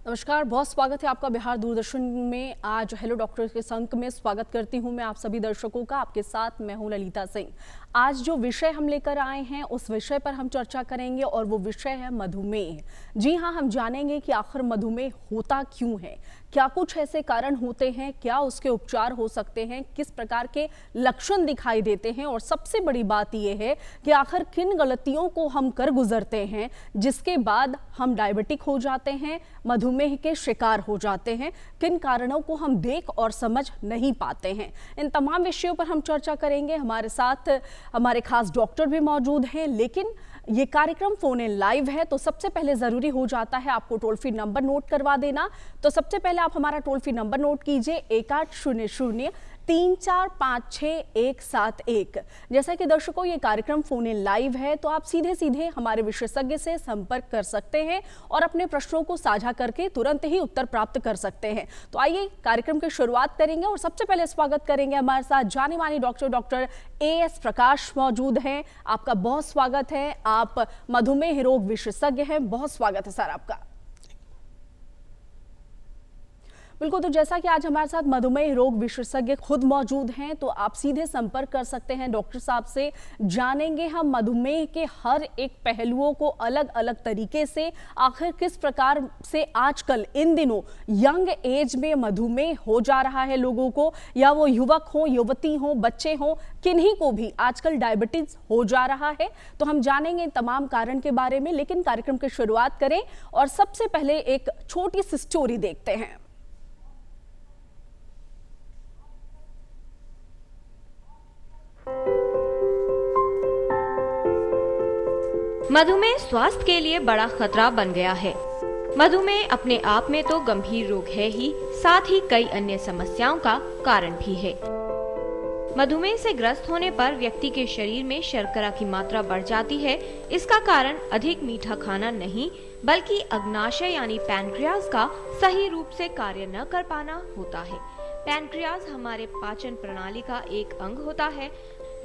नमस्कार, बहुत स्वागत है आपका बिहार दूरदर्शन में। आज हेलो डॉक्टर के अंक में स्वागत करती हूं मैं आप सभी दर्शकों का। आपके साथ मैं हूं ललिता सिंह। आज जो विषय हम लेकर आए हैं उस विषय पर हम चर्चा करेंगे और वो विषय है मधुमेह। जी हां, हम जानेंगे कि आखिर मधुमेह होता क्यों है, क्या कुछ ऐसे कारण होते हैं, क्या उसके उपचार हो सकते हैं, किस प्रकार के लक्षण दिखाई देते हैं और सबसे बड़ी बात यह है कि आखिर किन गलतियों को हम कर गुजरते हैं जिसके बाद हम डायबिटिक हो जाते हैं, मधुमेह के शिकार हो जाते हैं, किन कारणों को हम देख और समझ नहीं पाते हैं। इन तमाम विषयों पर हम चर्चा करेंगे। हमारे साथ हमारे खास डॉक्टर भी मौजूद हैं, लेकिन ये कार्यक्रम फोन इन लाइव है तो सबसे पहले जरूरी हो जाता है आपको टोल फ्री नंबर नोट करवा देना। तो सबसे पहले आप हमारा टोल फ्री नंबर नोट कीजिए 1800-3456171। जैसा कि दर्शकों ये कार्यक्रम फोन इन लाइव है तो आप सीधे सीधे हमारे विशेषज्ञ से संपर्क कर सकते हैं और अपने प्रश्नों को साझा करके तुरंत ही उत्तर प्राप्त कर सकते हैं। तो आइए कार्यक्रम की शुरुआत करेंगे और सबसे पहले स्वागत करेंगे हमारे साथ जानी मानी डॉक्टर AS प्रकाश मौजूद हैं। आपका बहुत स्वागत है। आप मधुमेह रोग विशेषज्ञ हैं, बहुत स्वागत है सर आपका। बिल्कुल, तो जैसा कि आज हमारे साथ मधुमेह रोग विशेषज्ञ खुद मौजूद हैं तो आप सीधे संपर्क कर सकते हैं डॉक्टर साहब से। जानेंगे हम मधुमेह के हर एक पहलुओं को अलग अलग तरीके से, आखिर किस प्रकार से आजकल इन दिनों यंग एज में मधुमेह हो जा रहा है लोगों को, या वो युवक हो, युवती हो, बच्चे हो, किन्हीं को भी आजकल डायबिटीज हो जा रहा है। तो हम जानेंगे तमाम कारण के बारे में, लेकिन कार्यक्रम की शुरुआत करें और सबसे पहले एक छोटी सी स्टोरी देखते हैं। मधुमेह स्वास्थ्य के लिए बड़ा खतरा बन गया है। मधुमेह अपने आप में तो गंभीर रोग है ही, साथ ही कई अन्य समस्याओं का कारण भी है। मधुमेह से ग्रस्त होने पर व्यक्ति के शरीर में शर्करा की मात्रा बढ़ जाती है। इसका कारण अधिक मीठा खाना नहीं, बल्कि अग्नाशय यानी पैनक्रियाज का सही रूप से कार्य न कर पाना होता है। पैनक्रियाज हमारे पाचन प्रणाली का एक अंग होता है।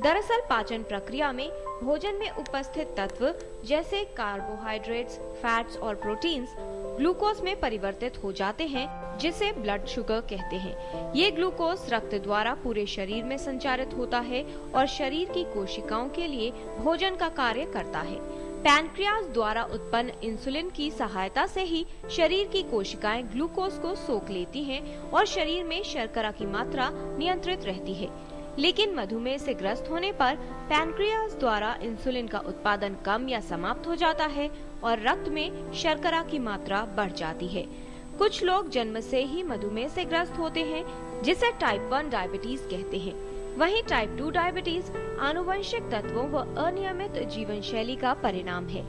दरअसल पाचन प्रक्रिया में भोजन में उपस्थित तत्व जैसे कार्बोहाइड्रेट्स, फैट्स और प्रोटीन्स ग्लूकोज में परिवर्तित हो जाते हैं, जिसे ब्लड शुगर कहते हैं। ये ग्लूकोज रक्त द्वारा पूरे शरीर में संचारित होता है और शरीर की कोशिकाओं के लिए भोजन का कार्य करता है। पैनक्रियाज द्वारा उत्पन्न इंसुलिन की सहायता से ही शरीर की कोशिकाएं ग्लूकोज को सोख लेती हैं और शरीर में शर्करा की मात्रा नियंत्रित रहती है। लेकिन मधुमेह से ग्रस्त होने पर पैनक्रियाज द्वारा इंसुलिन का उत्पादन कम या समाप्त हो जाता है और रक्त में शर्करा की मात्रा बढ़ जाती है। कुछ लोग जन्म से ही मधुमेह से ग्रस्त होते हैं, जिसे टाइप 1 डायबिटीज कहते हैं। वहीं टाइप 2 डायबिटीज आनुवंशिक तत्वों व अनियमित जीवन शैली का परिणाम है।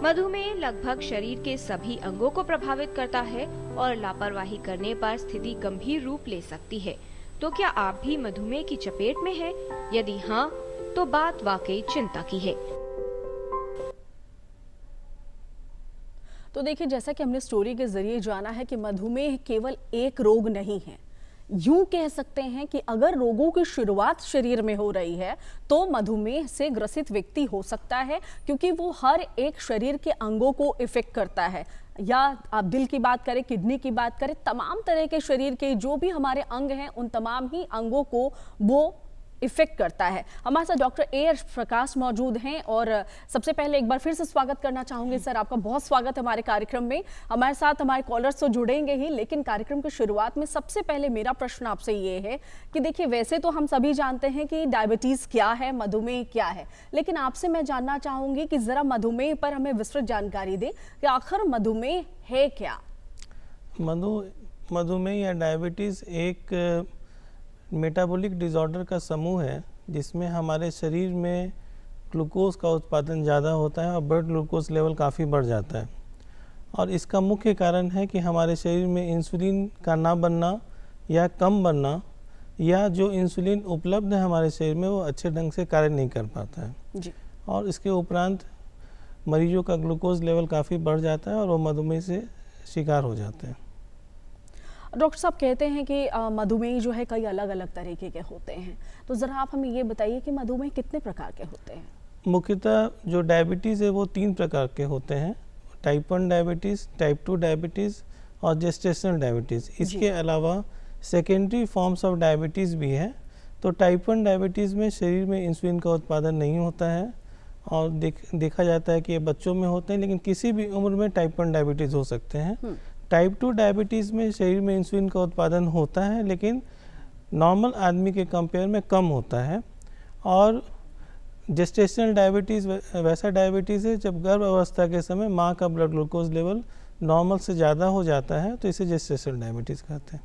मधुमेह लगभग शरीर के सभी अंगों को प्रभावित करता है और लापरवाही करने पर स्थिति गंभीर रूप ले सकती है। तो क्या आप भी मधुमेह की चपेट में हैं? यदि हाँ, तो बात वाकई चिंता की है। तो देखिए, जैसा कि हमने स्टोरी के जरिए जाना है कि मधुमेह केवल एक रोग नहीं है। यूं कह सकते हैं कि अगर रोगों की शुरुआत शरीर में हो रही है तो मधुमेह से ग्रसित व्यक्ति हो सकता है, क्योंकि वो हर एक शरीर के अंगों को इफेक्ट करता है। या आप दिल की बात करें, किडनी की बात करें, तमाम तरह के शरीर के जो भी हमारे अंग हैं उन तमाम ही अंगों को वो इफेक्ट करता है। हमारे साथ डॉक्टर AS प्रकाश मौजूद हैं और सबसे पहले एक बार फिर से स्वागत करना चाहूंगी सर, आपका बहुत स्वागत है हमारे कार्यक्रम में। हमारे साथ हमारे कॉलर्स तो जुड़ेंगे ही, लेकिन कार्यक्रम की शुरुआत में सबसे पहले मेरा प्रश्न आपसे ये है कि देखिए, वैसे तो हम सभी जानते हैं कि डायबिटीज क्या है, मधुमेह क्या है, लेकिन आपसे मैं जानना चाहूंगी कि जरा मधुमेह पर हमें विस्तृत जानकारी दें कि आखिर मधुमेह है क्या। मधुमेह या डायबिटीज एक मेटाबॉलिक डिसऑर्डर का समूह है जिसमें हमारे शरीर में ग्लूकोज का उत्पादन ज़्यादा होता है और ब्लड ग्लूकोज लेवल काफ़ी बढ़ जाता है। और इसका मुख्य कारण है कि हमारे शरीर में इंसुलिन का ना बनना या कम बनना, या जो इंसुलिन उपलब्ध है हमारे शरीर में वो अच्छे ढंग से कार्य नहीं कर पाता है जी। और इसके उपरांत मरीजों का ग्लूकोज लेवल काफ़ी बढ़ जाता है और वो मधुमेह से शिकार हो जाते हैं। डॉक्टर साहब कहते हैं कि मधुमेह जो है कई अलग अलग तरीके के होते हैं, तो ज़रा आप हमें ये बताइए कि मधुमेह कितने प्रकार के होते हैं। मुख्यतः जो डायबिटीज़ है वो 3 प्रकार के होते हैं, टाइप 1 डायबिटीज़, टाइप 2 डायबिटीज़ और जेस्टेशनल डायबिटीज़। इसके अलावा सेकेंडरी फॉर्म्स ऑफ डायबिटीज़ भी है। तो टाइप 1 डायबिटीज़ में शरीर में इंसुलिन का उत्पादन नहीं होता है और देखा जाता है कि ये बच्चों में होते हैं, लेकिन किसी भी उम्र में टाइप 1 डायबिटीज़ हो सकते हैं। टाइप 2 डायबिटीज़ में शरीर में इंसुलिन का उत्पादन होता है, लेकिन नॉर्मल आदमी के कंपेयर में कम होता है। और जेस्टेशनल डायबिटीज़ वैसा डायबिटीज़ है जब गर्भ अवस्था के समय माँ का ब्लड ग्लूकोज लेवल नॉर्मल से ज़्यादा हो जाता है, तो इसे जेस्टेशनल डायबिटीज़ कहते हैं।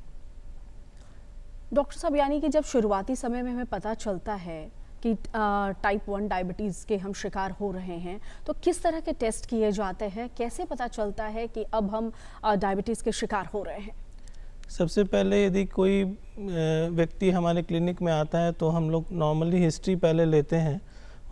डॉक्टर साहब, यानी कि जब शुरुआती समय में हमें पता चलता है कि टाइप 1 डायबिटीज़ के हम शिकार हो रहे हैं, तो किस तरह के टेस्ट किए जाते हैं? कैसे पता चलता है कि अब हम डायबिटीज़ के शिकार हो रहे हैं? सबसे पहले यदि कोई व्यक्ति हमारे क्लिनिक में आता है तो हम लोग नॉर्मली हिस्ट्री पहले लेते हैं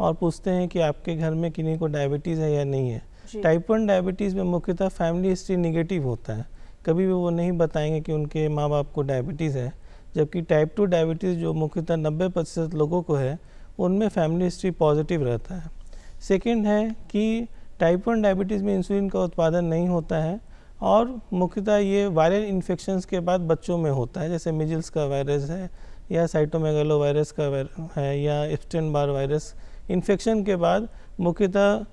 और पूछते हैं कि आपके घर में किन्हीं को डायबिटीज़ है या नहीं है। टाइप 1 डायबिटीज़ में मुख्यतः फैमिली हिस्ट्री निगेटिव होता है, कभी भी वो नहीं बताएंगे कि उनके माँ बाप को डायबिटीज़ है। जबकि टाइप 2 डायबिटीज़ जो मुख्यतः 90% लोगों को है, उनमें फैमिली हिस्ट्री पॉजिटिव रहता है। सेकंड है कि टाइप 1 डायबिटीज़ में इंसुलिन का उत्पादन नहीं होता है और मुख्यतः ये वायरल इन्फेक्शंस के बाद बच्चों में होता है, जैसे मिजल्स का वायरस है या साइटोमेगालो वायरस का है या एप्स्टेन बार वायरस। इन्फेक्शन के बाद मुख्यतः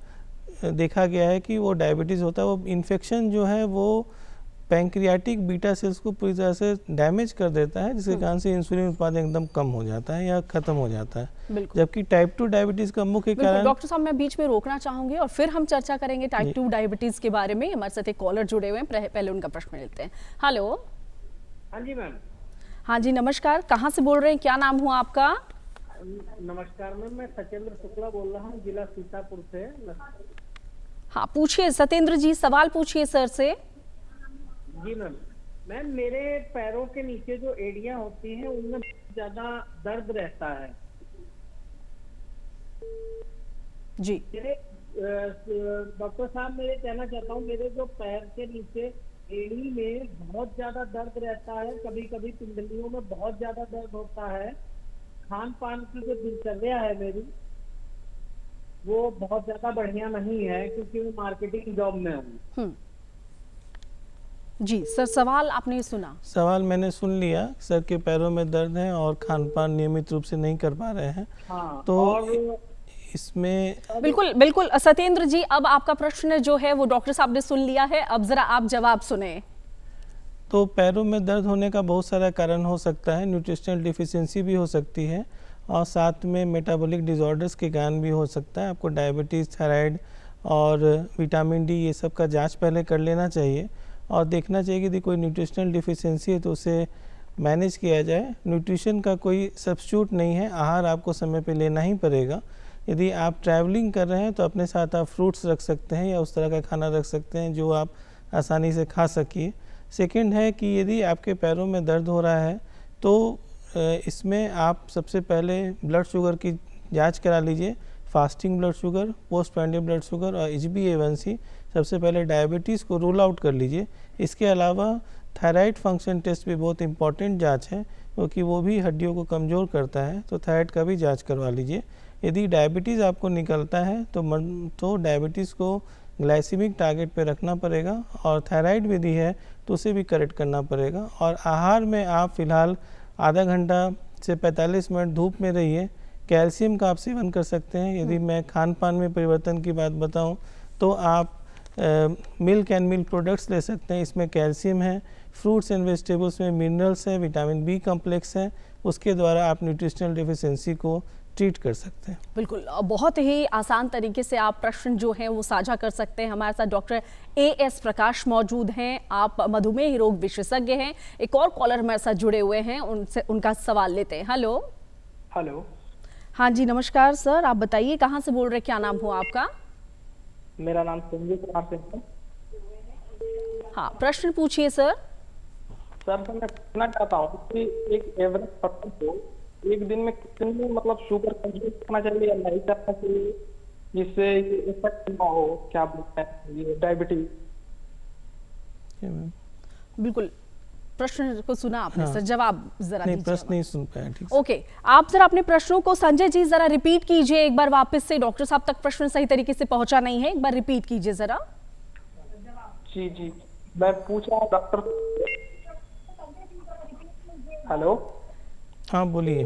देखा गया है कि वो डायबिटीज़ होता है। वो इन्फेक्शन जो है वो पैंक्रियाटिक बीटा सेल्स को पूरी तरह से डैमेज कर देता है, जिसके कारण से इंसुलिन उत्पादन एकदम कम हो जाता है या खत्म हो जाता है। जबकि टाइप 2 डायबिटीज़ का मुख्य कारण। डॉक्टर साहब, मैं बीच में रोकना चाहूंगी और फिर हम चर्चा करेंगे टाइप 2 डायबिटीज़ के बारे में। हमारे साथ एक कॉलर जुड़े हुए हैं, पहले उनका प्रश्न लेते हैं। हेलो। हाँ जी मैम। हाँ जी, नमस्कार। कहाँ से बोल रहे हैं? क्या नाम हुआ आपका? नमस्कार मैम, मैं सत्येंद्र शुक्ला बोल रहा हूँ, जिला सीतापुर से। हाँ, पूछिए सत्येंद्र जी, सवाल पूछिए सर से। जी मैम, मेरे पैरों के नीचे जो एड़ियां होती हैं उनमें ज्यादा दर्द रहता है जी। डॉक्टर साहब, मेरे कहना चाहता हूँ, मेरे जो पैर के नीचे एड़ी में बहुत ज्यादा दर्द रहता है, कभी कभी पिंडलियों में बहुत ज्यादा दर्द होता है। खान पान की जो दिनचर्या है मेरी, वो बहुत ज्यादा बढ़िया नहीं है क्योंकि मैं मार्केटिंग जॉब में हूँ। जी सर, सवाल आपने सुना? सवाल मैंने सुन लिया। सर के पैरों में दर्द है और खान पान नियमित रूप से नहीं कर पा रहे हैं। हाँ, तो और इसमें बिल्कुल सत्येंद्र जी, अब आपका प्रश्न जो है वो डॉक्टर साहब ने सुन लिया है, अब जरा आप जवाब सुने। तो पैरों में दर्द होने का बहुत सारा कारण हो सकता है। न्यूट्रिशनल डिफिशियंसी भी हो सकती है और साथ में मेटाबॉलिक डिसऑर्डर्स के कारण भी हो सकता है। आपको डायबिटीज़, थायराइड और विटामिन डी ये सब का जांच पहले कर लेना चाहिए और देखना चाहिए कि यदि कोई न्यूट्रिशनल डिफिशियंसी है तो उसे मैनेज किया जाए। न्यूट्रिशन का कोई सब्स्टिट्यूट नहीं है, आहार आपको समय पे लेना ही पड़ेगा। यदि आप ट्रैवलिंग कर रहे हैं तो अपने साथ आप फ्रूट्स रख सकते हैं या उस तरह का खाना रख सकते हैं जो आप आसानी से खा सकिए। सेकंड है कि यदि आपके पैरों में दर्द हो रहा है तो इसमें आप सबसे पहले ब्लड शुगर की जांच करा लीजिए। Fasting blood sugar, post prandial blood sugar और HbA1c, सबसे पहले डायबिटीज़ को रूल आउट कर लीजिए। इसके अलावा थायराइड फंक्शन टेस्ट भी बहुत इंपॉर्टेंट जांच है क्योंकि वो भी हड्डियों को कमज़ोर करता है, तो थायराइड का भी जांच करवा लीजिए। यदि डायबिटीज़ आपको निकलता है तो डायबिटीज़ को ग्लाइसेमिक टारगेट पे रखना पड़ेगा और थायराइड यदि है तो उसे भी करेक्ट करना पड़ेगा। और आहार में आप फ़िलहाल आधा घंटा से 45 मिनट धूप में रहिए। कैल्शियम का आप सेवन कर सकते हैं। यदि मैं खान पान में परिवर्तन की बात बताऊं तो आप मिल्क एंड मिल्क प्रोडक्ट्स ले सकते हैं, इसमें कैल्शियम है। फ्रूट्स एंड वेजिटेबल्स में मिनरल्स है, विटामिन बी कम्प्लेक्स है, उसके द्वारा आप न्यूट्रिशनल डिफिशियंसी को ट्रीट कर सकते हैं। बिल्कुल, बहुत ही आसान तरीके से आप प्रश्न जो हैं वो साझा कर सकते हैं। हमारे साथ डॉक्टर AS प्रकाश मौजूद हैं, आप मधुमेह रोग विशेषज्ञ हैं। एक और कॉलर हमारे साथ जुड़े हुए हैं, उनसे उनका सवाल लेते हैं। हेलो। हाँ जी, नमस्कार सर, आप बताइए कहाँ से बोल रहे हैं, क्या नाम हुआ आपका? मेरा नाम संजय कुमार सिंह है। हाँ, प्रश्न पूछिए सर। सर, मैं पूछना चाहता हूँ कि एक एवरेज पर्सन को एक दिन में कितनी मतलब शुगर कंज्यूम करना चाहिए या नहीं करना चाहिए जिससे इफेक्ट ना हो, क्या बोलते हैं, ये डायबिटीज? बिल्कुल, प्रश्न को सुना आपने? हाँ। सर जवाब जरा नहीं, दीजिए। प्रश्न नहीं सुन पाया ठीक से। ओके, आप जरा अपने प्रश्नों को संजय जी जरा रिपीट कीजिए एक बार वापस से। डॉक्टर साहब तक प्रश्न सही तरीके से पहुंचा नहीं है, एक बार रिपीट कीजिए जरा। जी। मैं पूछ रहा हूँ डॉक्टर। हेलो, हाँ बोलिए।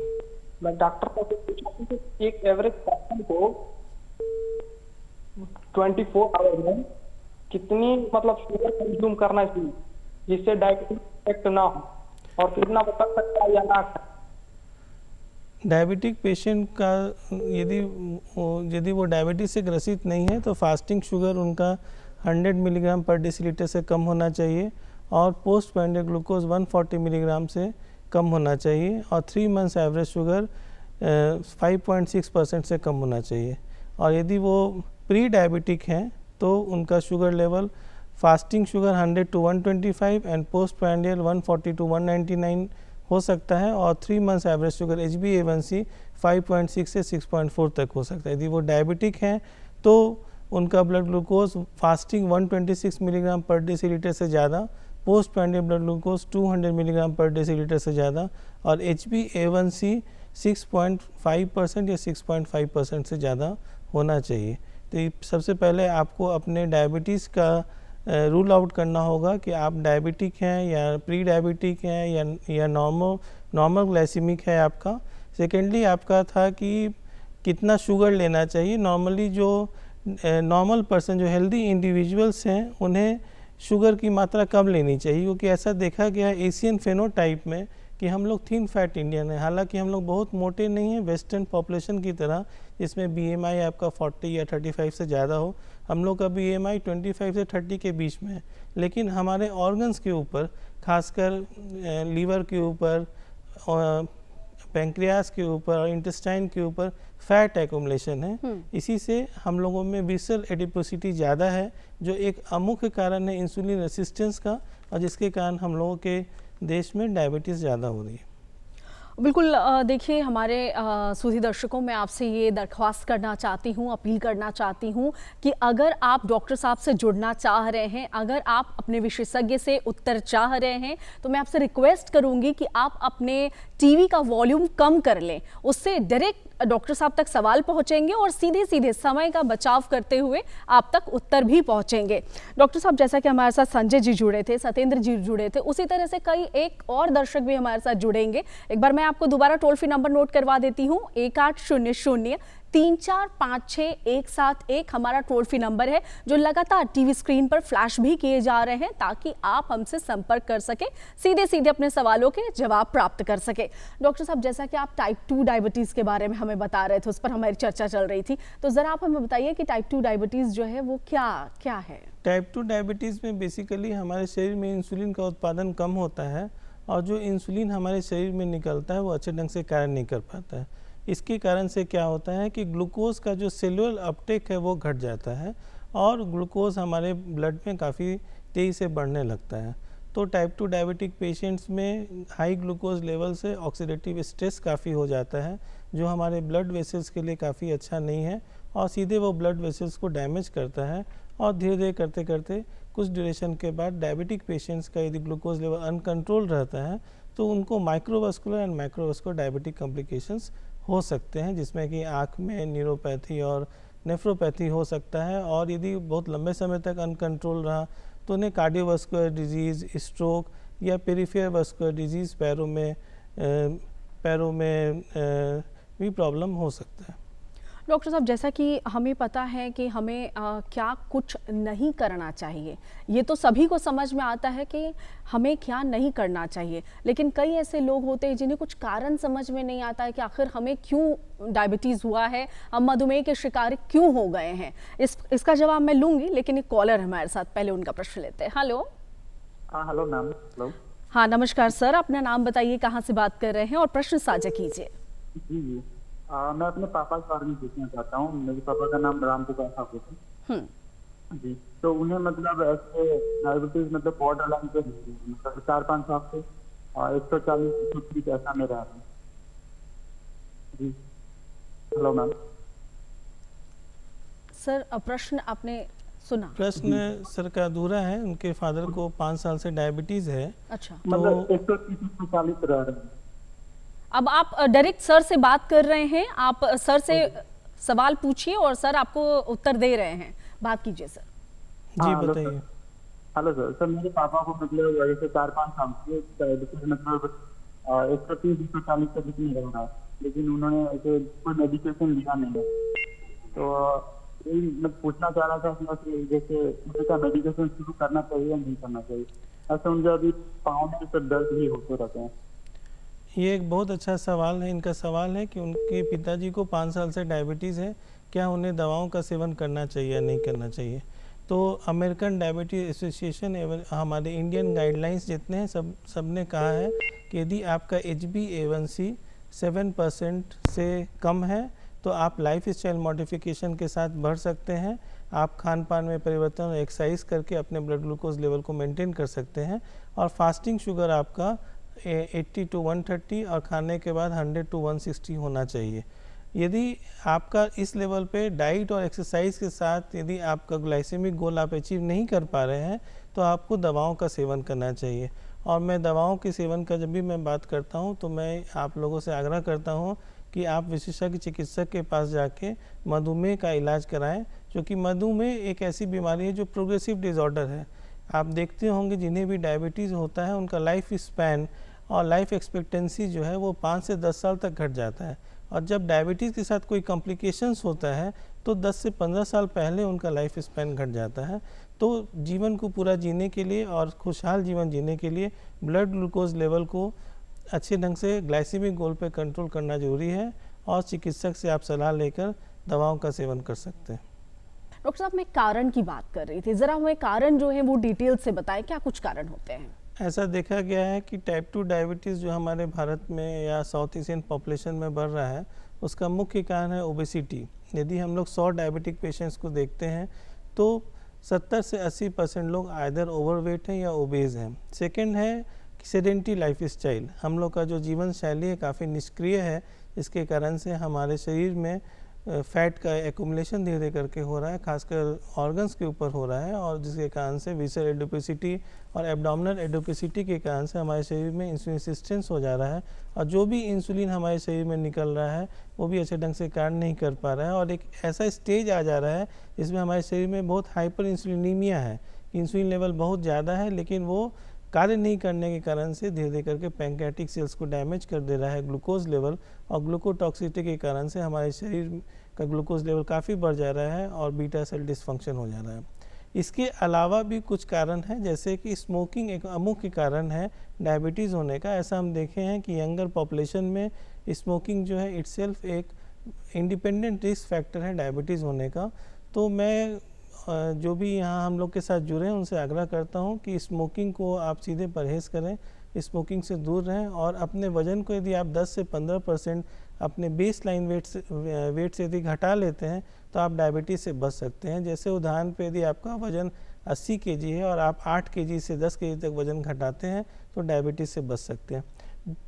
मैं डॉक्टर को पूछ रहा हूँ कि एक एवरेज पर्सन को 24 आवर में कितनी मतलब शुगर कंज्यूम करना चाहिए जिससे डायबिटीज इफेक्ट ना हो, और कितना वो कर सकता है या ना कर। डायबिटिक पेशेंट का यदि वो डायबिटीज से ग्रसित नहीं है तो फास्टिंग शुगर उनका 100 मिलीग्राम पर डेसीलीटर से कम होना चाहिए और पोस्ट प्राइमरी ग्लूकोज 140 मिलीग्राम से कम होना चाहिए और 3 मंथ्स एवरेज शुगर 5.6% से कम होना चाहिए। और यदि वो प्री डायबिटिक हैं तो उनका sugar level fasting sugar 100 to 125 and post primary 140 to 199 हो सकता है और 3 मंथ्स एवरेज शुगर HbA1c 5.6 से 6.4 तक हो सकता है। यदि वो डायबिटिक हैं तो उनका ब्लड ग्लूकोज फास्टिंग 126 मिलीग्राम पर डेसीलीटर से ज़्यादा, post primary blood glucose 200 milligram पर डेसीलीटर से ज़्यादा और HbA1c 6.5% या 6.5% से ज़्यादा होना चाहिए। तो सबसे पहले आपको अपने डायबिटीज़ का रूल आउट करना होगा कि आप डायबिटिक हैं या प्री डायबिटिक हैं या नॉर्मल ग्लाइसेमिक है आपका। सेकेंडली आपका था कि कितना शुगर लेना चाहिए। नॉर्मली जो नॉर्मल पर्सन, जो हेल्दी इंडिविजुअल्स हैं, उन्हें शुगर की मात्रा कम लेनी चाहिए, क्योंकि ऐसा देखा गया है एशियन फेनोटाइप में कि हम लोग थिन फैट इंडियन हैं। हालांकि हम लोग बहुत मोटे नहीं हैं वेस्टर्न पॉपुलेशन की तरह, जिसमें BMI आपका 40 या 35 से ज़्यादा हो। हम लोग का BMI 25 से 30 के बीच में है, लेकिन हमारे ऑर्गन्स के ऊपर, खासकर लीवर के ऊपर, पैंक्रियास के ऊपर और इंटेस्टाइन के ऊपर फैट एक्यूमुलेशन है। इसी से हम लोगों में विसरल एडिपोसिटी ज़्यादा है, जो एक मुख्य कारण है इंसुलिन रेसिस्टेंस का, और जिसके कारण हम लोगों के देश में डायबिटीज़ ज़्यादा हो रही है। बिल्कुल। देखिए, हमारे सुधी दर्शकों में आपसे ये दरख्वास्त करना चाहती हूँ, अपील करना चाहती हूँ कि अगर आप डॉक्टर साहब से जुड़ना चाह रहे हैं, अगर आप अपने विशेषज्ञ से उत्तर चाह रहे हैं, तो मैं आपसे रिक्वेस्ट करूँगी कि आप अपने टीवी का वॉल्यूम कम कर लें। उससे डायरेक्ट डॉक्टर साहब तक सवाल पहुंचेंगे और सीधे सीधे समय का बचाव करते हुए आप तक उत्तर भी पहुंचेंगे। डॉक्टर साहब, जैसा कि हमारे साथ संजय जी जुड़े थे, सत्येंद्र जी जुड़े थे, उसी तरह से कई एक और दर्शक भी हमारे साथ जुड़ेंगे। एक बार मैं आपको दोबारा टोल फ्री नंबर नोट करवा देती हूँ, 1800-3456171 हमारा टोल फ्री नंबर है, जो लगातार टीवी स्क्रीन पर फ्लैश भी किए जा रहे हैं, ताकि आप हमसे संपर्क कर सके, सीधे सीधे अपने सवालों के जवाब प्राप्त कर सके। डॉक्टर साहब, जैसा कि आप टाइप 2 डायबिटीज़ के बारे में हमें बता रहे थे, उस पर हमारी चर्चा चल रही थी, तो ज़रा आप हमें बताइए कि टाइप 2 डायबिटीज़ जो है वो क्या है। टाइप 2 डायबिटीज़ में बेसिकली हमारे शरीर में इंसुलिन का उत्पादन कम होता है, और जो इंसुलिन हमारे शरीर में निकलता है वो अच्छे ढंग से कार्य नहीं कर पाता है। इसके कारण से क्या होता है कि ग्लूकोज का जो सेलुलर अपटेक है वो घट जाता है, और ग्लूकोज हमारे ब्लड में काफ़ी तेज़ी से बढ़ने लगता है। तो टाइप 2 डायबिटिक पेशेंट्स में हाई ग्लूकोज लेवल से ऑक्सीडेटिव स्ट्रेस काफ़ी हो जाता है, जो हमारे ब्लड वेसल्स के लिए काफ़ी अच्छा नहीं है, और सीधे वो ब्लड वेसल्स को डैमेज करता है। और धीरे धीरे करते करते कुछ ड्यूरेशन के बाद डायबिटिक पेशेंट्स का यदि ग्लूकोज लेवल अनकंट्रोल रहता है तो उनको microvascular and microvascular diabetic complications हो सकते हैं, जिसमें कि आँख में न्यूरोपैथी और नेफ्रोपैथी हो सकता है। और यदि बहुत लंबे समय तक अनकंट्रोल रहा तो उन्हें कार्डियोवास्कुलर डिजीज़, स्ट्रोक या पेरिफेरल वास्कुलर डिजीज़, पैरों में भी प्रॉब्लम हो सकता है। डॉक्टर साहब, जैसा कि हमें पता है कि हमें क्या कुछ नहीं करना चाहिए, ये तो सभी को समझ में आता है कि हमें क्या नहीं करना चाहिए, लेकिन कई ऐसे लोग होते हैं जिन्हें कुछ कारण समझ में नहीं आता है कि आखिर हमें क्यों डायबिटीज़ हुआ है, हम मधुमेह के शिकार क्यों हो गए हैं। इसका जवाब मैं लूँगी, लेकिन एक कॉलर हमारे साथ, पहले उनका प्रश्न लेते हैं। हेलो। हाँ, हेलो मैम। हेलो। हाँ, नमस्कार सर, अपना नाम बताइए, कहाँ से बात कर रहे हैं और प्रश्न साझा कीजिए। जी, मैं अपने पापा के बारे में पूछना चाहता हूँ। मेरे पापा का नाम रामपुकार ठाकुर है जी। तो उन्हें मतलब ऐसे डायबिटीज मतलब बॉर्डर लाइन पे मतलब 4-5 साल से 140 ऐसा में रह रहा है जी। Hello ma'am. सर, प्रश्न आपने सुना? प्रश्न सर का अधूरा है। उनके फादर को 5 साल से डायबिटीज़ है। अच्छा, मतलब 130-140 रह रहे हैं। अब आप डायरेक्ट सर से बात कर रहे हैं, आप सर से सवाल पूछिए और सर आपको उत्तर दे रहे हैं, बात कीजिए सर। जी बताइए। Hello sir. सर मेरे पापा को मतलब जैसे 4-5 साल से डायबिटीज मतलब 130-140 तक नहीं रह रहा है, लेकिन उन्होंने ऐसे कोई मेडिकेशन लिया नहीं है। तो यही मैं पूछना चाह रहा था कि ऐसे जैसे मुझे क्या मेडिकेशन शुरू करना चाहिए या नहीं करना चाहिए? ऐसे उनके अभी पाँव में तो दर्द भी होते रहते हैं। ये एक बहुत अच्छा सवाल है। इनका सवाल है कि उनके पिताजी को 5 साल से डायबिटीज़ है, क्या उन्हें दवाओं का सेवन करना चाहिए या नहीं करना चाहिए। तो अमेरिकन डायबिटीज एसोसिएशन एवं हमारे इंडियन गाइडलाइंस जितने हैं सब ने कहा है कि यदि आपका HbA1c 7% से कम है तो आप लाइफ स्टाइल मॉडिफिकेशन के साथ बढ़ सकते हैं। आप खान पान में परिवर्तन और एक्सरसाइज करके अपने ब्लड ग्लूकोज लेवल को मेंटेन कर सकते हैं। और फास्टिंग शुगर आपका 80 to 130 और खाने के बाद 100 to 160 होना चाहिए। यदि आपका इस लेवल पे डाइट और एक्सरसाइज के साथ यदि आपका ग्लाइसेमिक गोल आप अचीव नहीं कर पा रहे हैं तो आपको दवाओं का सेवन करना चाहिए। और मैं दवाओं के सेवन का जब भी मैं बात करता हूं तो मैं आप लोगों से आग्रह करता हूं कि आप विशेषज्ञ चिकित्सक के पास जाके मधुमेह का इलाज कराएं, क्योंकि मधुमेह एक ऐसी बीमारी है जो प्रोग्रेसिव डिसऑर्डर है। आप देखते होंगे जिन्हें भी डायबिटीज़ होता है उनका लाइफ स्पैन और लाइफ एक्सपेक्टेंसी जो है वो 5 से 10 साल तक घट जाता है। और जब डायबिटीज़ के साथ कोई कॉम्प्लिकेशंस होता है तो 10 से 15 साल पहले उनका लाइफ स्पैन घट जाता है। तो जीवन को पूरा जीने के लिए और खुशहाल जीवन जीने के लिए ब्लड ग्लूकोज लेवल को अच्छे ढंग से ग्लाइसेमिक गोल पे कंट्रोल करना जरूरी है और चिकित्सक से आप सलाह लेकर दवाओं का सेवन कर सकते हैं। डॉक्टर साहब, मैं कारण की बात कर रही थी, ज़रा हमें कारण जो है वो डिटेल से बताएं, क्या कुछ कारण होते हैं? ऐसा देखा गया है कि टाइप 2 डायबिटीज़ जो हमारे भारत में या साउथ एशियन पॉपुलेशन में बढ़ रहा है उसका मुख्य कारण है ओबेसिटी। यदि हम लोग 100 डायबिटिक पेशेंट्स को देखते हैं तो 70 से 80% लोग आइदर ओवरवेट हैं या ओबेज हैं। सेकंड है सेडेंटरी लाइफ स्टाइल, हम लोग का जो जीवन शैली है काफ़ी निष्क्रिय है, इसके कारण से हमारे शरीर में फैट का एक्यूमुलेशन धीरे धीरे करके हो रहा है, खासकर ऑर्गन्स के ऊपर हो रहा है, और जिसके कारण से विसरल एडोपेसिटी और एब्डोमिनल एडोपेसिटी के कारण से हमारे शरीर में इंसुलिन रेजिस्टेंस हो जा रहा है और जो भी इंसुलिन हमारे शरीर में निकल रहा है वो भी अच्छे ढंग से कार्य नहीं कर पा रहा है और एक ऐसा स्टेज आ जा रहा है जिसमें हमारे शरीर में बहुत हाइपर इंसुलिनीमिया है, इंसुलिन लेवल बहुत ज़्यादा है लेकिन वो कार्य नहीं करने के कारण से धीरे धीरे करके पैंक्रियाटिक सेल्स को डैमेज कर दे रहा है ग्लूकोज लेवल, और ग्लूकोटॉक्सिसिटी के कारण से हमारे शरीर का ग्लूकोज लेवल काफ़ी बढ़ जा रहा है और बीटा सेल डिसफंक्शन हो जा रहा है। इसके अलावा भी कुछ कारण हैं, जैसे कि स्मोकिंग एक मुख्य कारण है डायबिटीज़ होने का। ऐसा हम देखे हैं कि यंगर पॉपुलेशन में स्मोकिंग जो है इटसेल्फ एक इंडिपेंडेंट रिस्क फैक्टर है डायबिटीज़ होने का। तो मैं जो भी यहाँ हम लोग के साथ जुड़े हैं उनसे आग्रह करता हूँ कि स्मोकिंग को आप सीधे परहेज़ करें, स्मोकिंग से दूर रहें और अपने वज़न को यदि आप 10 से 15% अपने बेस लाइन वेट से यदि घटा लेते हैं तो आप डायबिटीज़ से बच सकते हैं। जैसे उदाहरण पे यदि आपका वज़न 80 kg है और आप 8 kg से 10 kg तक वज़न घटाते हैं तो डायबिटीज़ से बच सकते हैं।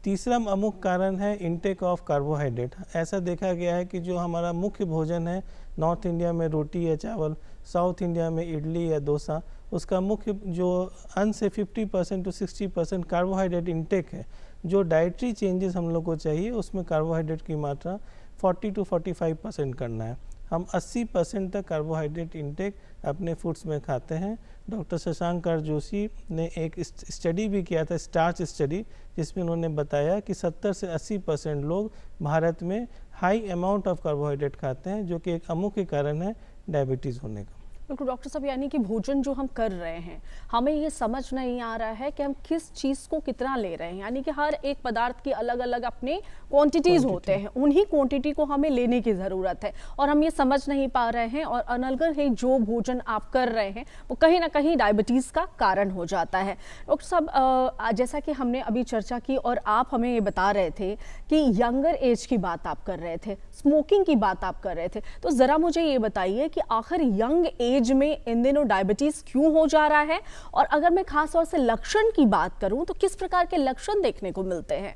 तीसरा प्रमुख कारण है इनटेक ऑफ कार्बोहाइड्रेट। ऐसा देखा गया है कि जो हमारा मुख्य भोजन है, नॉर्थ इंडिया में रोटी या चावल, साउथ इंडिया में इडली या डोसा, उसका मुख्य जो से 50% to 60% कार्बोहाइड्रेट इनटेक है। जो डाइटरी चेंजेस हम लोग को चाहिए उसमें कार्बोहाइड्रेट की मात्रा 40 to 45% करना है। हम 80% तक कार्बोहाइड्रेट इनटेक अपने फूड्स में खाते हैं। डॉक्टर शशांक आर जोशी ने एक स्टडी भी किया था, स्टार्च स्टडी, जिसमें उन्होंने बताया कि 70 से 80% लोग भारत में हाई अमाउंट ऑफ कार्बोहाइड्रेट खाते हैं, जो कि एक मुख्य कारण है डायबिटीज़ होने का। बिल्कुल डॉक्टर साहब, यानी कि भोजन जो हम कर रहे हैं हमें ये समझ नहीं आ रहा है कि हम किस चीज़ को कितना ले रहे हैं, यानी कि हर एक पदार्थ की अलग अलग अपने क्वांटिटीज़ होते हैं, उन्हीं क्वांटिटी को हमें लेने की ज़रूरत है और हम ये समझ नहीं पा रहे हैं और अनलगर है जो भोजन आप कर रहे हैं वो कहीं ना कहीं डायबिटीज़ का कारण हो जाता है। डॉक्टर साहब, जैसा कि हमने अभी चर्चा की और आप हमें ये बता रहे थे कि यंगर एज की बात आप कर रहे थे, स्मोकिंग की बात आप कर रहे थे, तो ज़रा मुझे ये बताइए कि आखिर यंग एज में इन दिनों डायबिटीज क्यों हो जा रहा है, और अगर मैं खास तौर से लक्षण की बात करूं तो किस प्रकार के लक्षण देखने को मिलते हैं?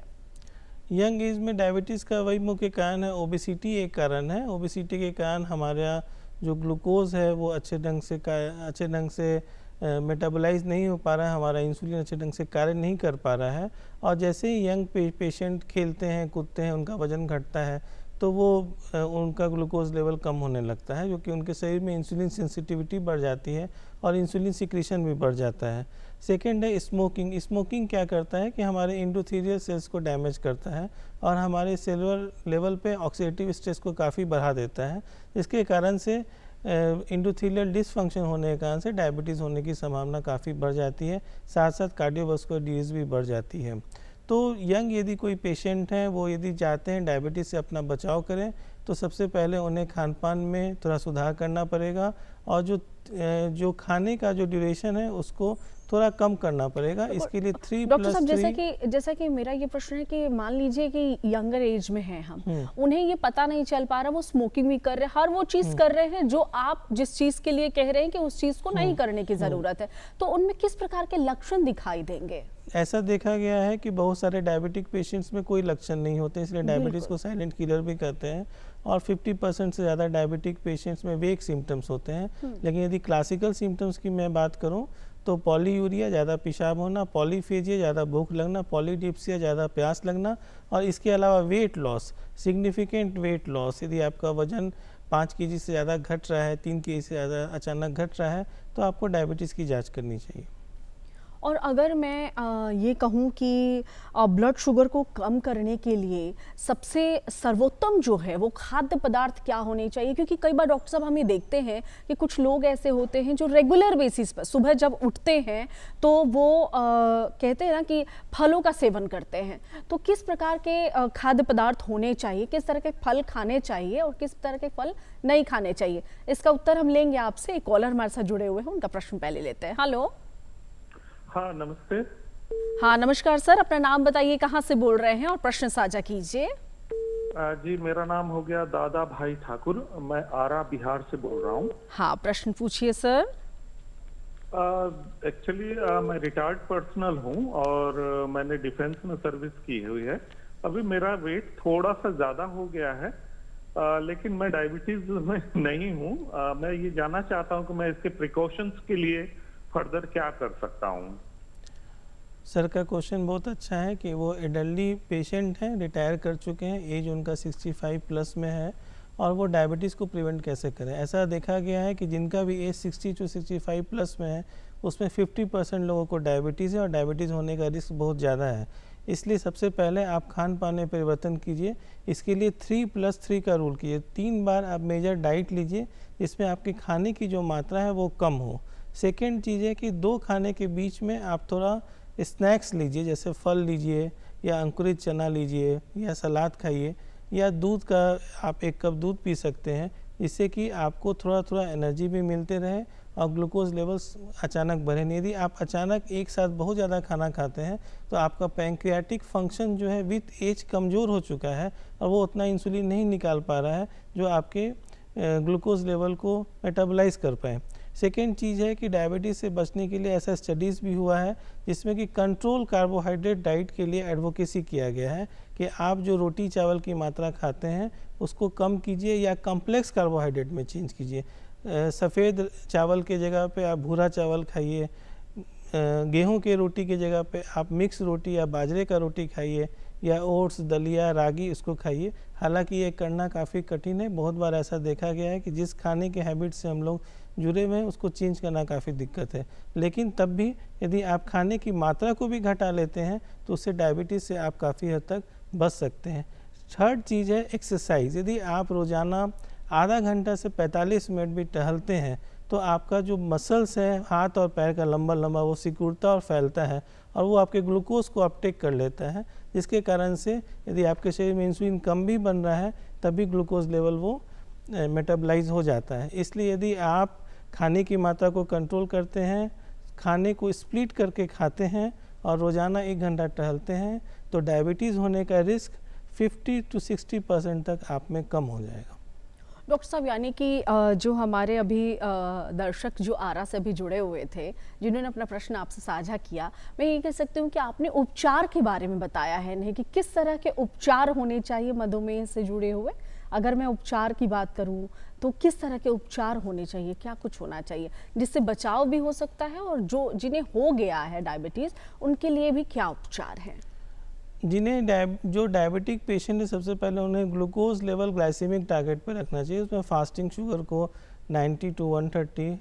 यंग एज में डायबिटीज़ का वही मुख्य कारण है, ओबेसिटी एक कारण है। ओबेसिटी के कारण हमारा जो ग्लूकोज है वो अच्छे ढंग से मेटाबोलाइज नहीं हो पा रहा है, हमारा इंसुलिन अच्छे ढंग से कार्य नहीं कर पा रहा है। और जैसे ही यंग पेशेंट खेलते हैं कूदते हैं उनका वज़न घटता है तो वो उनका ग्लूकोज लेवल कम होने लगता है, क्योंकि उनके शरीर में इंसुलिन सेंसिटिविटी बढ़ जाती है और इंसुलिन सिक्रीशन भी बढ़ जाता है। सेकेंड है स्मोकिंग। स्मोकिंग क्या करता है कि हमारे एंडोथेलियल सेल्स को डैमेज करता है और हमारे सेलुलर लेवल पे ऑक्सीडेटिव स्ट्रेस को काफ़ी बढ़ा देता है, जिसके कारण से एंडोथेलियल डिसफंक्शन होने के कारण से डायबिटीज़ होने की संभावना काफ़ी बढ़ जाती है, साथ साथ कार्डियोवास्कुलर डिजीज़ भी बढ़ जाती है। तो यंग यदि कोई पेशेंट हैं, वो यदि चाहते हैं डायबिटीज़ से अपना बचाव करें, तो सबसे पहले उन्हें खान पान में थोड़ा सुधार करना पड़ेगा और जो खाने का जो ड्यूरेशन है उसको थोड़ा कम करना पड़ेगा। इसके लिए 3+3। डॉक्टर साहब, जैसा कि मेरा ये प्रश्न है कि मान लीजिए कि यंगर एज में हैं हम, उन्हें ये पता नहीं चल पा रहा, वो स्मोकिंग भी कर रहे हैं, हर वो चीज कर रहे हैं जो आप जिस चीज के लिए कह रहे हैं कि उस चीज को नहीं करने की जरूरत है, तो उनमें किस प्रकार के लक्षण दिखाई देंगे? ऐसा देखा गया है कि बहुत सारे डायबिटिक पेशेंट्स में कोई लक्षण नहीं होते, इसलिए डायबिटीज़ को साइलेंट किलर भी कहते हैं। और 50% से ज़्यादा डायबिटिक पेशेंट्स में वेक सिम्टम्स होते हैं। लेकिन यदि क्लासिकल सिम्टम्स की मैं बात करूं तो पॉलीयूरिया, ज़्यादा पेशाब होना, पॉलीफेजिया, ज़्यादा भूख लगना, पॉलीडिप्सिया, ज़्यादा प्यास लगना, और इसके अलावा weight loss, significant weight loss. यदि आपका वजन 5 kg से ज़्यादा घट रहा है, 3 kg से ज़्यादा अचानक घट रहा है, तो आपको डायबिटीज़ की जाँच करनी चाहिए। और अगर मैं ये कहूँ कि ब्लड शुगर को कम करने के लिए सबसे सर्वोत्तम जो है वो खाद्य पदार्थ क्या होने चाहिए? क्योंकि कई बार डॉक्टर साहब हम ये देखते हैं कि कुछ लोग ऐसे होते हैं जो रेगुलर बेसिस पर सुबह जब उठते हैं तो वो कहते हैं ना कि फलों का सेवन करते हैं, तो किस प्रकार के खाद्य पदार्थ होने चाहिए, किस तरह के फल खाने चाहिए और किस तरह के फल नहीं खाने चाहिए? इसका उत्तर हम लेंगे आपसे। एक कॉलर हमारे साथ जुड़े हुए हैं, उनका प्रश्न पहले लेते हैं। हेलो। हाँ नमस्ते। हाँ नमस्कार सर, अपना नाम बताइए, कहाँ से बोल रहे हैं और प्रश्न साझा कीजिए। जी मेरा नाम हो गया दादा भाई ठाकुर, मैं आरा बिहार से बोल रहा हूँ। हाँ प्रश्न पूछिए सर। एक्चुअली मैं रिटायर्ड पर्सनल हूँ और मैंने डिफेंस में सर्विस की हुई है। अभी मेरा वेट थोड़ा सा ज्यादा हो गया है, लेकिन मैं डायबिटीज में नहीं हूँ। मैं ये जानना चाहता हूँ कि मैं इसके प्रिकॉशंस के लिए फर्दर क्या कर सकता हूँ। सर का क्वेश्चन बहुत अच्छा है कि वो एडल्टली पेशेंट हैं, रिटायर कर चुके हैं, एज उनका 65 प्लस में है, और वो डायबिटीज़ को प्रिवेंट कैसे करें। ऐसा देखा गया है कि जिनका भी एज 60 to 65 प्लस में है उसमें 50% लोगों को डायबिटीज़ है और डायबिटीज़ होने का रिस्क बहुत ज़्यादा है। इसलिए सबसे पहले आप खान पान में परिवर्तन कीजिए। इसके लिए 3+3 का रूल कीजिए। 3 बार आप मेजर डाइट लीजिए जिसमें आपके खाने की जो मात्रा है वो कम हो। सेकेंड चीज़ है कि 2 खाने के बीच में आप थोड़ा स्नैक्स लीजिए, जैसे फल लीजिए या अंकुरित चना लीजिए या सलाद खाइए या दूध का आप 1 कप दूध पी सकते हैं, जिससे कि आपको थोड़ा थोड़ा एनर्जी भी मिलते रहे और ग्लूकोज लेवल्स अचानक बढ़े नहीं। यदि आप अचानक एक साथ बहुत ज़्यादा खाना खाते हैं तो आपका पैंक्रियाटिक फंक्शन जो है विथ एज कमज़ोर हो चुका है और वो उतना इंसुलिन नहीं निकाल पा रहा है जो आपके ग्लूकोज लेवल को मेटाबोलाइज कर पाए। सेकेंड चीज़ है कि डायबिटीज़ से बचने के लिए ऐसा स्टडीज़ भी हुआ है जिसमें कि कंट्रोल कार्बोहाइड्रेट डाइट के लिए एडवोकेसी किया गया है कि आप जो रोटी चावल की मात्रा खाते हैं उसको कम कीजिए या कम्प्लेक्स कार्बोहाइड्रेट में चेंज कीजिए। सफ़ेद चावल के जगह पे आप भूरा चावल खाइए, गेहूं के रोटी के जगह पे आप मिक्स रोटी या बाजरे का रोटी खाइए या ओट्स, दलिया, रागी इसको खाइए। हालांकि ये करना काफ़ी कठिन है। बहुत बार ऐसा देखा गया है कि जिस खाने के हैबिट से हम लोग जुड़े हुए हैं उसको चेंज करना काफ़ी दिक्कत है, लेकिन तब भी यदि आप खाने की मात्रा को भी घटा लेते हैं तो उससे डायबिटीज़ से आप काफ़ी हद तक बच सकते हैं। थर्ड चीज़ है एक्सरसाइज। यदि आप रोज़ाना आधा घंटा से 45 मिनट भी टहलते हैं तो आपका जो मसल्स है हाथ और पैर का लंबा लंबा वो सिकुड़ता और फैलता है और वो आपके ग्लूकोज को अपटेक कर लेता है, जिसके कारण से यदि आपके शरीर में इंसुलिन कम भी बन रहा है तभी ग्लूकोज लेवल वो मेटाबलाइज हो जाता है। इसलिए यदि आप खाने की मात्रा को कंट्रोल करते हैं, खाने को स्प्लिट करके खाते हैं और रोज़ाना 1 घंटा टहलते हैं तो डायबिटीज़ होने का रिस्क 50 to 60% तक आप में कम हो जाएगा। डॉक्टर साहब, यानी कि जो हमारे अभी दर्शक जो आरा से अभी जुड़े हुए थे जिन्होंने अपना प्रश्न आपसे साझा किया, मैं ये कह सकती हूँ कि आपने उपचार के बारे में बताया है नहीं कि किस तरह के उपचार होने चाहिए मधुमेह से जुड़े हुए। अगर मैं उपचार की बात करूं तो किस तरह के उपचार होने चाहिए, क्या कुछ होना चाहिए जिससे बचाव भी हो सकता है और जो जिन्हें हो गया है डायबिटीज़ उनके लिए भी क्या उपचार है? जिन्हें जो डायबिटिक पेशेंट है सबसे पहले उन्हें ग्लूकोज लेवल ग्लाइसेमिक टारगेट पर रखना चाहिए। उसमें फास्टिंग शुगर को 90 to 130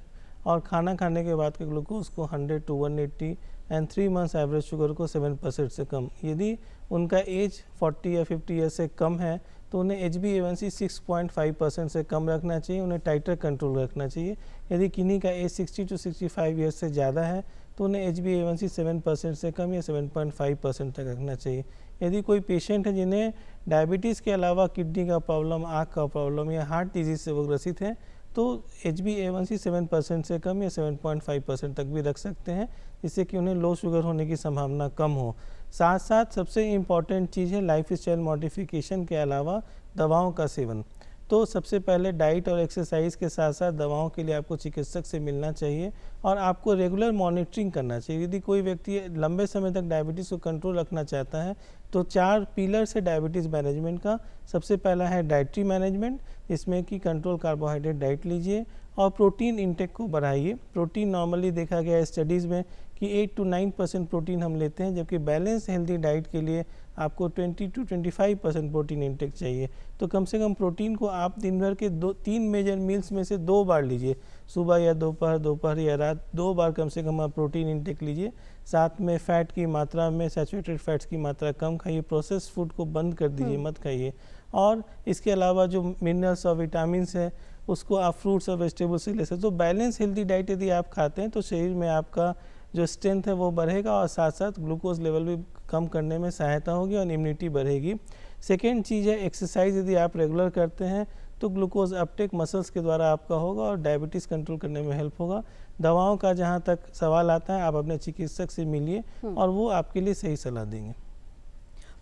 और खाना खाने के बाद के ग्लूकोज को 100 to 180 and 3 months average sugar को 7% से कम। यदि उनका एज 40 या 50 ईयर्स से कम है तो उन्हें HbA1c 6.5% से कम रखना चाहिए, उन्हें टाइटर कंट्रोल रखना चाहिए। यदि किन्हीं का एज 60 to 65 ईयर्स से ज़्यादा है तो उन्हें HbA1c 7% से कम या 7.5% तक रखना चाहिए। यदि कोई पेशेंट है जिन्हें डायबिटीज़ के अलावा किडनी का प्रॉब्लम, आँख का प्रॉब्लम या हार्ट डिजीज़ से वो ग्रसित हैं तो HbA1c 7% से कम या 7.5% तक भी रख सकते हैं, जिससे कि उन्हें लो शुगर होने की संभावना कम हो। साथ साथ सबसे इम्पॉर्टेंट चीज़ है लाइफस्टाइल मॉडिफिकेशन के अलावा दवाओं का सेवन। तो सबसे पहले डाइट और एक्सरसाइज के साथ साथ दवाओं के लिए आपको चिकित्सक से मिलना चाहिए और आपको रेगुलर मॉनिटरिंग करना चाहिए। यदि कोई व्यक्ति लंबे समय तक डायबिटीज़ को कंट्रोल रखना चाहता है तो 4 पिलर्स है डायबिटीज़ मैनेजमेंट का। सबसे पहला है डाइटरी मैनेजमेंट, जिसमें कि कंट्रोल कार्बोहाइड्रेट डाइट लीजिए और प्रोटीन इंटेक को बढ़ाइए। प्रोटीन नॉर्मली देखा गया है स्टडीज़ में कि 8 to 9% प्रोटीन हम लेते हैं, जबकि बैलेंस हेल्दी डाइट के लिए आपको 20 to 25% प्रोटीन इंटेक चाहिए। तो कम से कम प्रोटीन को आप दिन भर के 3 मेजर मील्स में से 2 बार लीजिए, सुबह या दोपहर या रात 2 बार कम से कम आप प्रोटीन इंटेक लीजिए। साथ में फ़ैट की मात्रा में सैचुरेटेड फैट्स की मात्रा कम खाइए, प्रोसेस्ड फूड को बंद कर दीजिए, मत खाइए। और इसके अलावा जो मिनरल्स और विटामिन्स है उसको आप फ्रूट्स और वेजिटेबल्स से ले सकते। तो बैलेंस हेल्दी डाइट यदि आप खाते हैं तो शरीर में आपका जो स्ट्रेंथ है वो बढ़ेगा और साथ साथ ग्लूकोज लेवल भी कम करने में सहायता होगी और इम्यूनिटी बढ़ेगी। सेकेंड चीज़ है एक्सरसाइज। यदि आप रेगुलर करते हैं तो ग्लूकोज अपटेक मसल्स के द्वारा आपका होगा और डायबिटीज़ कंट्रोल करने में हेल्प होगा। दवाओं का जहाँ तक सवाल आता है आप अपने चिकित्सक से मिलिए और वो आपके लिए सही सलाह देंगे।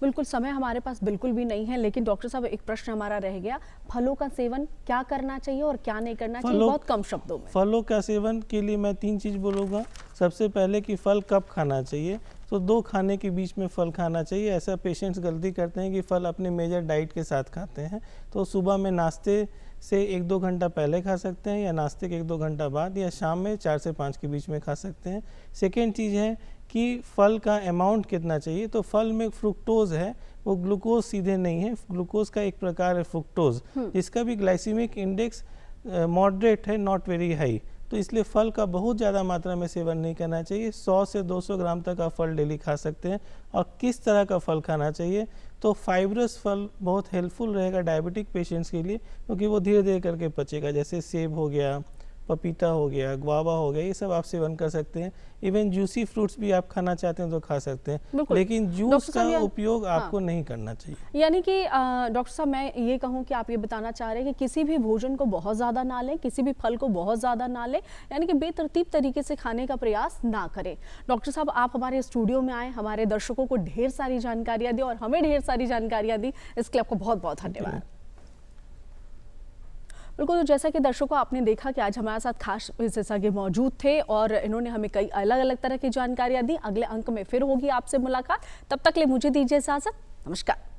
बिल्कुल, समय हमारे पास बिल्कुल भी नहीं है, लेकिन डॉक्टर साहब एक प्रश्न हमारा रह गया, फलों का सेवन क्या करना चाहिए और क्या नहीं करना चाहिए, बहुत कम शब्दों में। फलों का सेवन के लिए मैं 3 चीज़ बोलूँगा। सबसे पहले कि फल कब खाना चाहिए, तो 2 खाने के बीच में फल खाना चाहिए। ऐसा पेशेंट्स गलती करते हैं कि फल अपने मेजर डाइट के साथ खाते हैं। तो सुबह में नाश्ते से 1-2 घंटा पहले खा सकते हैं या नाश्ते के 1-2 घंटा बाद, या शाम में 4 से 5 के बीच में खा सकते हैं। सेकेंड चीज़ है कि फल का अमाउंट कितना चाहिए। तो फल में फ्रुक्टोज है, वो ग्लूकोज सीधे नहीं है, ग्लूकोज का एक प्रकार है फ्रुक्टोज, जिसका भी ग्लाइसीमिक इंडेक्स मॉडरेट है, नॉट वेरी हाई। तो इसलिए फल का बहुत ज़्यादा मात्रा में सेवन नहीं करना चाहिए। 100 से 200 ग्राम तक आप फल डेली खा सकते हैं। और किस तरह का फल खाना चाहिए, तो फाइब्रस फल बहुत हेल्पफुल रहेगा डायबिटिक पेशेंट्स के लिए, क्योंकि वो धीरे धीरे करके पचेगा। जैसे सेब हो गया, पपीता हो गया, गुआवा हो गया, ये सब आप सेवन कर सकते हैं। इवन जूसी फ्रूट्स भी आप खाना चाहते हैं तो खा सकते हैं, लेकिन जूस का उपयोग आपको नहीं करना चाहिए। यानी कि डॉक्टर साहब मैं ये कहूँ कि आप ये बताना चाह रहे हैं कि किसी भी भोजन को बहुत ज़्यादा ना लें, किसी भी फल को बहुत ज़्यादा ना लें, यानी कि बेतरतीब तरीके से खाने का प्रयास ना करें। डॉक्टर साहब आप हमारे स्टूडियो में आए, हमारे दर्शकों को ढेर सारी जानकारियाँ दी और हमें ढेर सारी जानकारियाँ दी, इसके लिए आपको बहुत बहुत धन्यवाद। बिल्कुल, तो जैसा कि दर्शकों आपने देखा कि आज हमारे साथ खास विशेषज्ञ मौजूद थे और इन्होंने हमें कई अलग अलग तरह की जानकारियां दी। अगले अंक में फिर होगी आपसे मुलाकात, तब तक के लिए मुझे दीजिए इजाजत। नमस्कार।